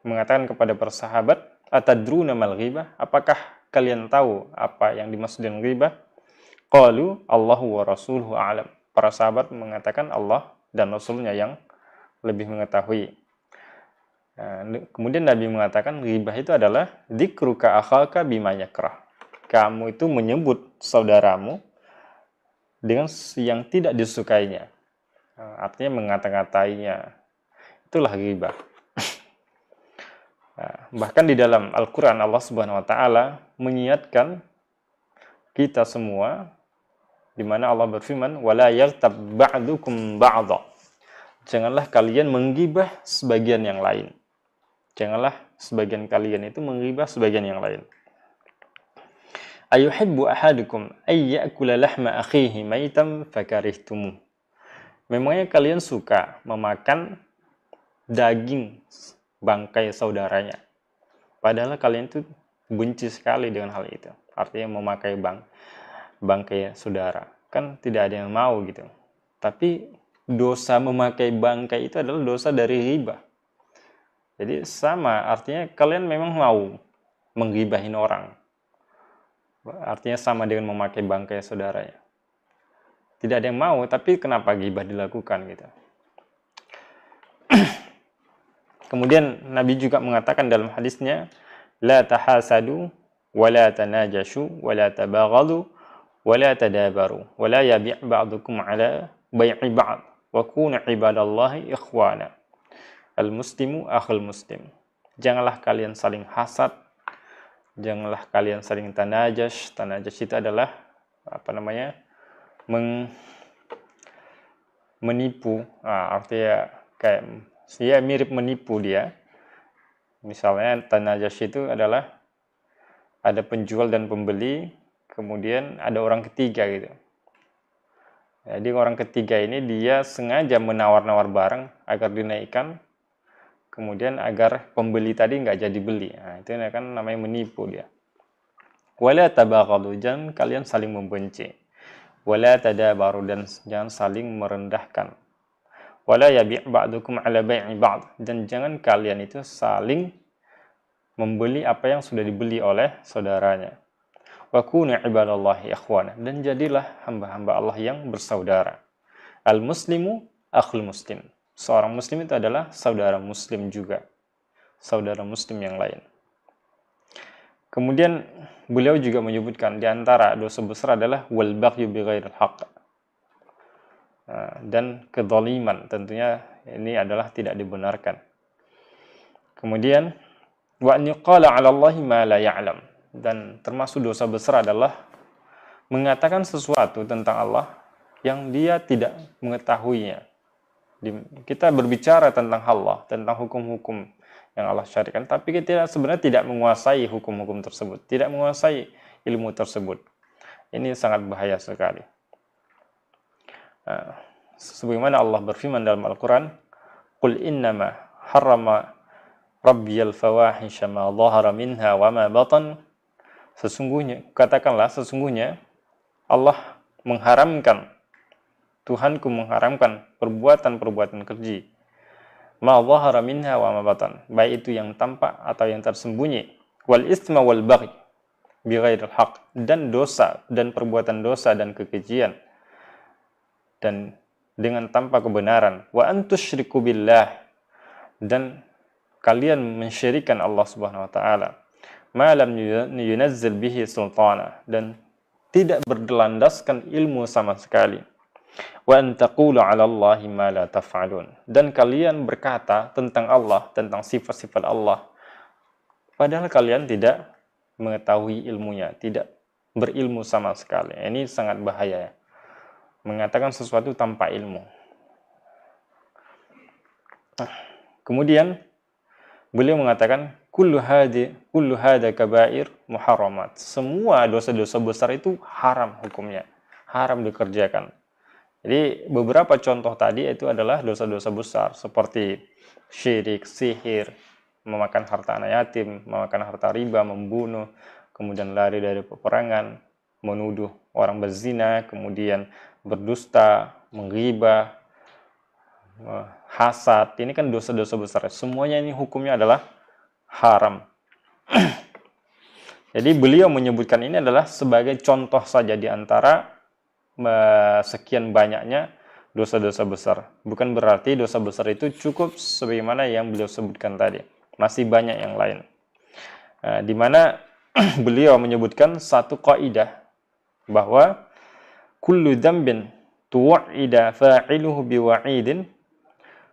mengatakan kepada para sahabat, atadruna mal ghibah? Apakah kalian tahu apa yang dimaksud dengan ghibah? Qalu Allahu wa rasuluhu a'lam. Para sahabat mengatakan Allah dan Rasulnya yang lebih mengetahui. Kemudian Nabi mengatakan ghibah itu adalah dzikruka akhaka bima yakrah. Kamu itu menyebut saudaramu dengan yang tidak disukainya. Artinya mengata-ngatainya. Itulah ghibah. Bahkan di dalam Al-Quran Allah Subhanahu wa taala mengingatkan kita semua, di mana Allah berfirman, wala yaghtab ba'dukum ba'dha. Janganlah kalian menggibah sebagian yang lain. Janganlah sebagian kalian itu menggibah sebagian yang lain. Ayuhibbu ahadukum ay ya'kula lahma akhihi maitan fakarihtumu. Memangnya kalian suka memakan daging bangkai saudaranya, padahal kalian itu benci sekali dengan hal itu. Artinya memakai bangkai saudara, kan tidak ada yang mau gitu. Tapi dosa memakai bangkai itu adalah dosa dari ghibah. Jadi sama, artinya kalian memang mau menggibahin orang, artinya sama dengan memakai bangkai saudaranya. Tidak ada yang mau, tapi kenapa ghibah dilakukan gitu. Kemudian Nabi juga mengatakan dalam hadisnya, la tahasadu wa la tanajashu wa la tabaghadu wa la tadabaru wa la yabi' ba'dukum ala bai'i ba'd wa kunu ibadallahi ikhwana. Al-muslimu akhul muslim. Janganlah kalian saling hasad, janganlah kalian saling tanajash. Tanajash itu adalah menipu. Artinya kayak ya mirip menipu dia. Misalnya tanajash itu adalah ada penjual dan pembeli, kemudian ada orang ketiga gitu. Jadi orang ketiga ini dia sengaja menawar-nawar barang agar dinaikkan, kemudian agar pembeli tadi nggak jadi beli. Nah, itu kan namanya menipu dia. Wala tabaghadu, jangan kalian saling membenci. Wala tadabaru, dan jangan saling merendahkan. wala yabi' ba'dukum 'ala bai'i ba'd, dan jangan kalian itu saling membeli apa yang sudah dibeli oleh saudaranya. Wa kunu ibadallahi ikhwana, dan jadilah hamba-hamba Allah yang bersaudara. Al muslimu akhul muslim, seorang muslim itu adalah saudara muslim juga, saudara muslim yang lain. Kemudian beliau juga menyebutkan di antara dosa besar adalah wal baghyu bighairil haqq, dan kezaliman, tentunya ini adalah tidak dibenarkan. Kemudian wa an yuqala 'ala Allahi ma la ya'lam, dan termasuk dosa besar adalah mengatakan sesuatu tentang Allah yang dia tidak mengetahuinya. Kita berbicara tentang Allah, tentang hukum-hukum yang Allah syariatkan, tapi kita sebenarnya tidak menguasai hukum-hukum tersebut, tidak menguasai ilmu tersebut. Ini sangat bahaya sekali. Sebagaimana Allah berfirman dalam Al-Quran, Qul innama harrama rabbiyal fawahisha ma dhahara minha wa ma batan. Katakanlah sesungguhnya Allah mengharamkan, Tuhanku mengharamkan perbuatan-perbuatan keji, ma dhahara minha wa ma batan, baik itu yang tampak atau yang tersembunyi, wal isma wal baghy bighairil haqq, dan dosa dan perbuatan dosa dan kekejian dan dengan tanpa kebenaran, wa antusyriku billah, dan kalian mensyirikan Allah Subhanahu wa taala, ma lam yunazzil bihi sultana, dan tidak berlandaskan ilmu sama sekali, wa an taqulu 'ala Allahi ma la taf'alun, dan kalian berkata tentang Allah, tentang sifat-sifat Allah, padahal kalian tidak mengetahui ilmunya, tidak berilmu sama sekali. Ini sangat bahaya, mengatakan sesuatu tanpa ilmu. Kemudian beliau mengatakan kullu hada kabair muharramat, semua dosa-dosa besar itu haram hukumnya, haram dikerjakan. Jadi beberapa contoh tadi itu adalah dosa-dosa besar seperti syirik, sihir, memakan harta anak yatim, memakan harta riba, membunuh, kemudian lari dari peperangan, menuduh orang berzina, kemudian berdusta, menggibah, hasad. Ini kan dosa-dosa besar. Semuanya ini hukumnya adalah haram. Jadi beliau menyebutkan ini adalah sebagai contoh saja di antara sekian banyaknya dosa-dosa besar. Bukan berarti dosa besar itu cukup sebagaimana yang beliau sebutkan tadi. Masih banyak yang lain. Di mana beliau menyebutkan satu kaidah bahwa kullu dzambin tuwa'ida fa'iluhu biwa'idin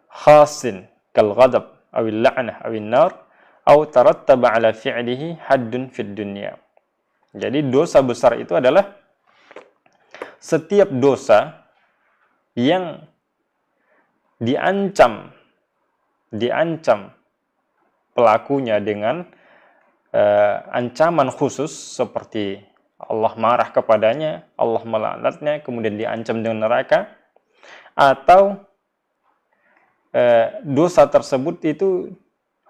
khasin kal ghadab awil la'nah awil nar aw tarattaba ala fi'lihi haddun fid dunya. Jadi dosa besar itu adalah setiap dosa yang diancam pelakunya dengan ancaman khusus, seperti Allah marah kepadanya, Allah melaknatnya, kemudian diancam dengan neraka, atau dosa tersebut itu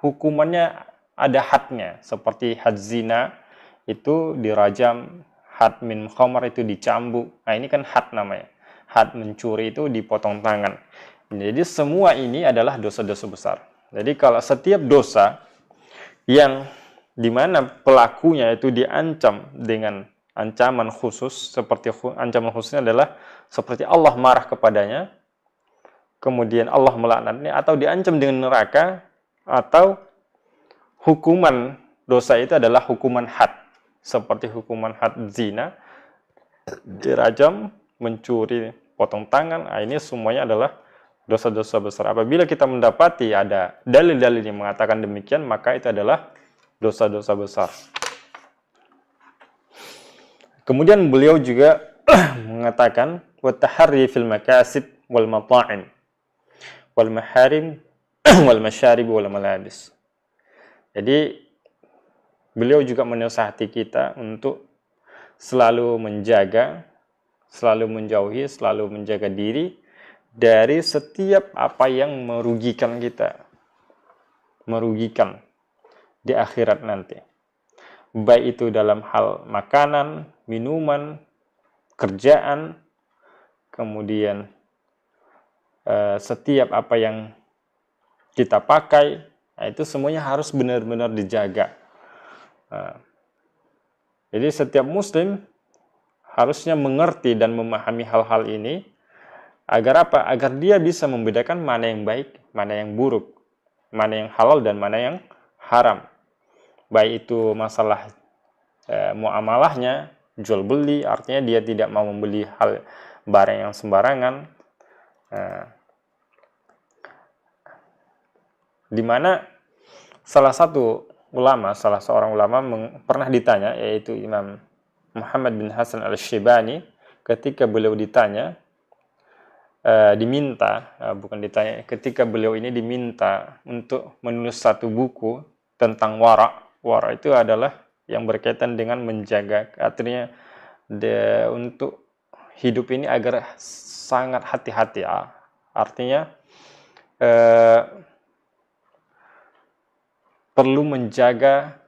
hukumannya ada hadnya, seperti had zina itu dirajam, had min khamar itu dicambuk. Nah, ini kan had namanya. Had mencuri itu dipotong tangan. Jadi semua ini adalah dosa-dosa besar. Jadi kalau setiap dosa yang dimana pelakunya itu diancam dengan ancaman khusus, seperti ancaman khususnya adalah seperti Allah marah kepadanya, kemudian Allah melaknatnya, atau diancam dengan neraka, atau hukuman dosa itu adalah hukuman had, seperti hukuman had zina, dirajam, mencuri, potong tangan. Nah, ini semuanya adalah dosa-dosa besar. Apabila kita mendapati ada dalil-dalil yang mengatakan demikian, maka itu adalah dosa-dosa besar. Kemudian beliau juga mengatakan wattaharri fil makasib wal mata'im wal maharim wal masyarib wal malabis. Jadi beliau juga menasihati kita untuk selalu menjaga, selalu menjauhi, selalu menjaga diri dari setiap apa yang merugikan kita, merugikan di akhirat nanti. Baik itu dalam hal makanan, minuman, kerjaan, kemudian setiap apa yang kita pakai, nah, itu semuanya harus benar-benar dijaga. Jadi setiap muslim harusnya mengerti dan memahami hal-hal ini, agar apa? Agar dia bisa membedakan mana yang baik, mana yang buruk, mana yang halal dan mana yang haram. Baik itu masalah muamalahnya, jual beli, artinya dia tidak mau membeli barang yang sembarangan. Di mana salah seorang ulama pernah ditanya, yaitu Imam Muhammad bin Hasan al-Shaybani, ketika beliau ditanya, ketika beliau ini diminta untuk menulis satu buku tentang wara. Wara itu adalah yang berkaitan dengan menjaga, artinya untuk hidup ini agar sangat hati-hati. Artinya perlu menjaga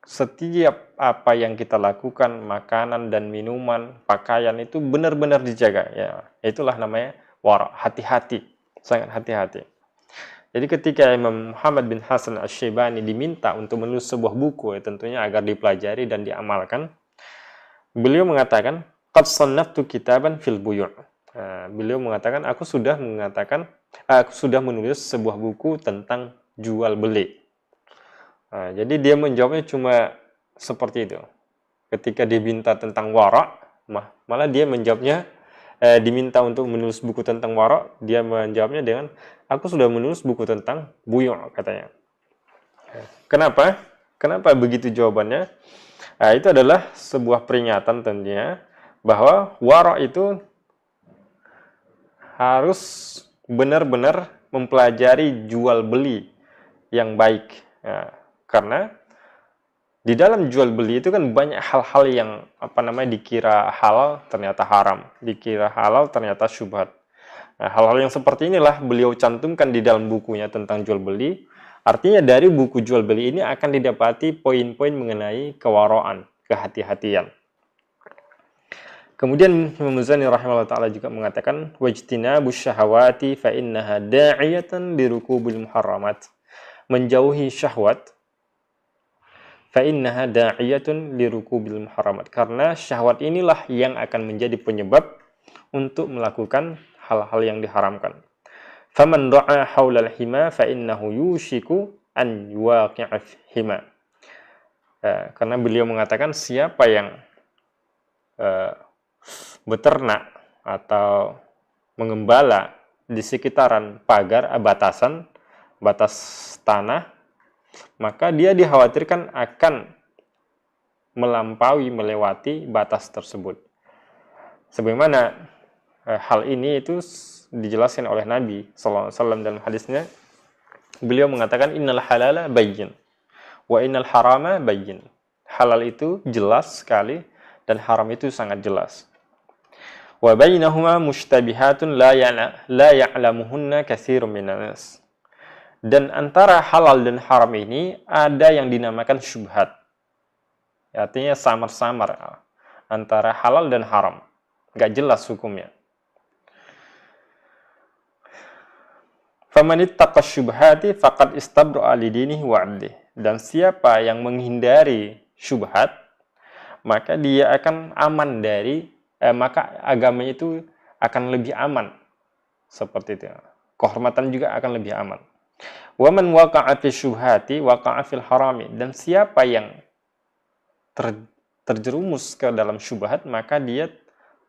setiap apa yang kita lakukan, makanan dan minuman, pakaian itu benar-benar dijaga. Ya, itulah namanya wara, hati-hati, sangat hati-hati. Jadi ketika Imam Muhammad bin Hasan al-Shaybani diminta untuk menulis sebuah buku, tentunya agar dipelajari dan diamalkan, beliau mengatakan, qad sannaftu kitaban fil buyu'. Beliau mengatakan, aku sudah menulis sebuah buku tentang jual beli. Jadi dia menjawabnya cuma seperti itu. Ketika diminta tentang wara, malah dia menjawabnya, diminta untuk menulis buku tentang wara, dia menjawabnya dengan, aku sudah menulis buku tentang buyu', katanya. Kenapa? Kenapa begitu jawabannya? Itu adalah sebuah peringatan tentunya, bahwa wara itu harus benar-benar mempelajari jual beli yang baik. Karena di dalam jual beli itu kan banyak hal-hal yang dikira halal ternyata haram, dikira halal ternyata syubhat. Hal-hal yang seperti inilah beliau cantumkan di dalam bukunya tentang jual beli. Artinya dari buku jual beli ini akan didapati poin-poin mengenai kewaraan, kehati-hatian. Kemudian Imam Muzani rahimahullah ta'ala juga mengatakan, wajtinabus syahawati fa innaha da'iyatan lirukubil muharramat. Menjauhi syahwat, fa innaha da'iyatun lirukubil muharramat. Karena syahwat inilah yang akan menjadi penyebab untuk melakukan hal-hal yang diharamkan. Faman ra'a haulal hima fa innahu yushiku an yuwaqi'a hima. Karena beliau mengatakan siapa yang beternak atau mengembala di sekitaran pagar batas tanah, maka dia dikhawatirkan akan melewati batas tersebut. Sebagaimana hal ini itu dijelaskan oleh Nabi SAW dalam hadisnya, beliau mengatakan innal halala bayyin wa innal harama bayyin. Halal itu jelas sekali dan haram itu sangat jelas. Wa bainahuma mushtabihatun la ya'lamuhunna katsirun minan nas. Dan antara halal dan haram ini ada yang dinamakan syubhat. Artinya samar-samar antara halal dan haram. Nggak jelas hukumnya. Faman ittaqa syubhati faqad istabra'a lidinihi wa 'irdihi. Dan siapa yang menghindari syubhat, maka dia akan aman maka agamanya itu akan lebih aman. Seperti itu. Kehormatan juga akan lebih aman. Wa man waqa'a fi syubhati waqa'a fil harami. Dan siapa yang terjerumus ke dalam syubhat, maka dia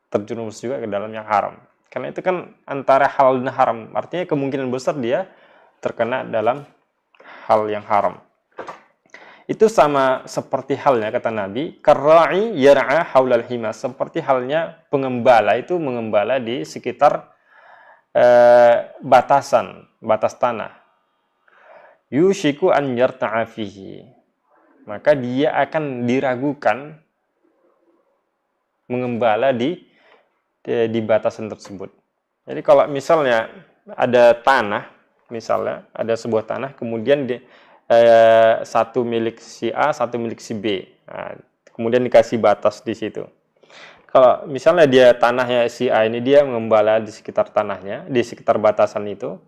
terjerumus juga ke dalam yang haram. Karena itu kan antara halal dan haram. Artinya kemungkinan besar dia terkena dalam hal yang haram. Itu sama seperti halnya, kata Nabi, karra'i yar'a haulal hima. Seperti halnya pengembala itu mengembala di sekitar batas tanah. Yushiku an yarta'a fihi. Maka dia akan diragukan mengembala di batasan tersebut. Jadi kalau misalnya ada tanah, misalnya ada sebuah tanah, kemudian satu milik si A, satu milik si B. Nah, kemudian dikasih batas di situ. kalau misalnya dia tanahnya si A ini dia mengembala di sekitar tanahnya, di sekitar batasan itu,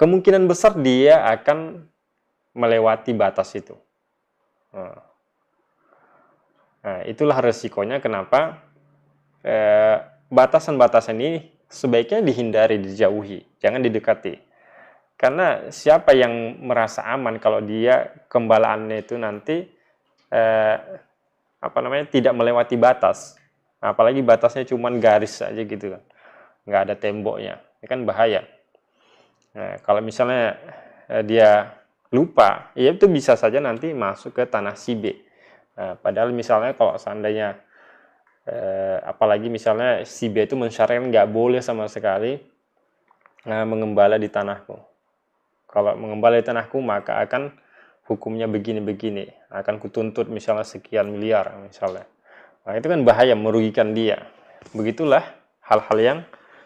kemungkinan besar dia akan melewati batas itu. Nah, itulah resikonya kenapa batasan-batasan ini sebaiknya dihindari, dijauhi, jangan didekati. Karena siapa yang merasa aman kalau dia kembalaannya itu nanti tidak melewati batas, apalagi batasnya cuma garis saja gitu kan, nggak ada temboknya, ini kan bahaya. Nah, kalau misalnya dia lupa, ya itu bisa saja nanti masuk ke tanah si B. Nah, padahal misalnya kalau seandainya apalagi misalnya si B itu mensyariatkan nggak boleh sama sekali mengembala di tanahku. Kalau mengembala di tanahku maka akan hukumnya begini-begini, akan kutuntut misalnya sekian miliar misalnya. Nah, itu kan bahaya, merugikan dia. Begitulah hal-hal yang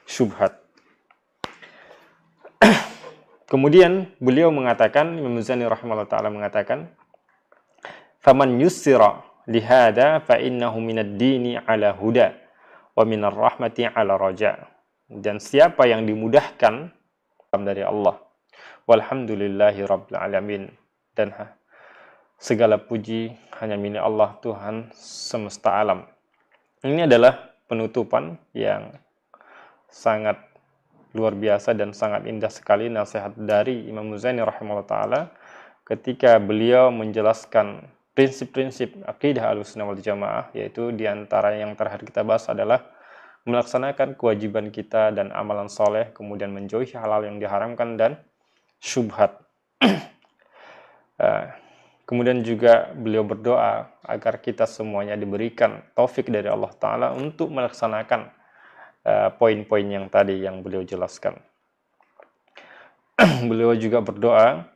syubhat. Kemudian beliau mengatakan, Imam Muzani rahimahullah ta'ala mengatakan, "Faman yussira lihada fa innahu minad dini ala huda wa minar rahmati ala raja." Dan siapa yang dimudahkan dari Allah. Walhamdulillahi rabbil alamin. Dan segala puji hanya milik Allah, Tuhan semesta alam. Ini adalah penutupan yang sangat luar biasa dan sangat indah sekali nasihat dari Imam Muzani rahimahullah ta'ala ketika beliau menjelaskan prinsip-prinsip akidah Ahlussunnah wal Jamaah, yaitu diantara yang terakhir kita bahas adalah melaksanakan kewajiban kita dan amalan soleh, kemudian menjauhi hal-hal yang diharamkan dan syubhat. Kemudian juga beliau berdoa agar kita semuanya diberikan taufik dari Allah Ta'ala untuk melaksanakan poin-poin yang tadi yang beliau jelaskan. Beliau juga berdoa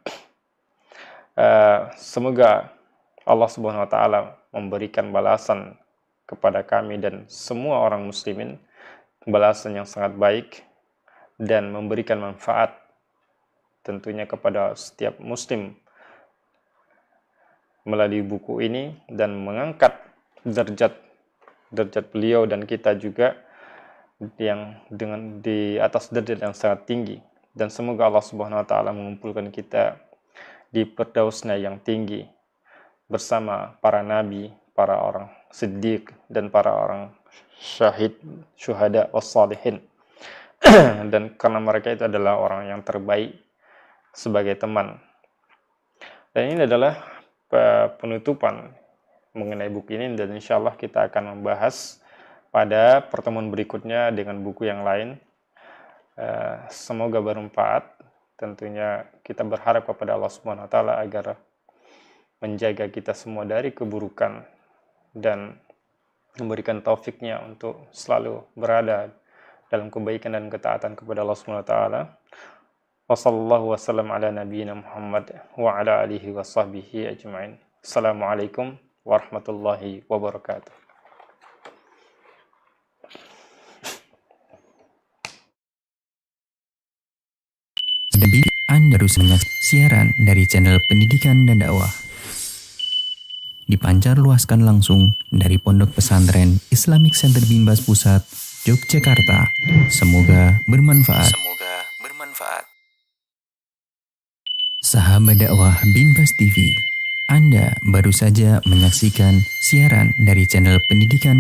semoga Allah Subhanahu wa Ta'ala memberikan balasan kepada kami dan semua orang muslimin, balasan yang sangat baik dan memberikan manfaat tentunya kepada setiap muslim melalui buku ini, dan mengangkat derajat beliau dan kita juga yang dengan di atas derajat yang sangat tinggi. Dan semoga Allah Subhanahu wa Ta'ala mengumpulkan kita di firdausnya yang tinggi bersama para nabi, para orang siddiq, dan para orang syahid, syuhada, wassalihin. Dan karena mereka itu adalah orang yang terbaik sebagai teman. Dan ini adalah penutupan mengenai buku ini, dan insya Allah kita akan membahas pada pertemuan berikutnya dengan buku yang lain. Semoga bermanfaat. Tentunya kita berharap kepada Allah Subhanahu wa Ta'ala agar menjaga kita semua dari keburukan dan memberikan taufiknya untuk selalu berada dalam kebaikan dan ketaatan kepada Allah Subhanahu wa Ta'ala. Wassallallahu wasallam ala nabiyyina Muhammad wa ala alihi wa sahbihi ajma'in. Assalamualaikum warahmatullahi wabarakatuh. Anda harus menyaksikan siaran dari channel Pendidikan dan Dakwah. Dipancar luaskan langsung dari Pondok Pesantren Islamic Center Binbas Pusat, Yogyakarta. Semoga bermanfaat. Sahabat dakwah Binbas TV, Anda baru saja menyaksikan siaran dari channel Pendidikan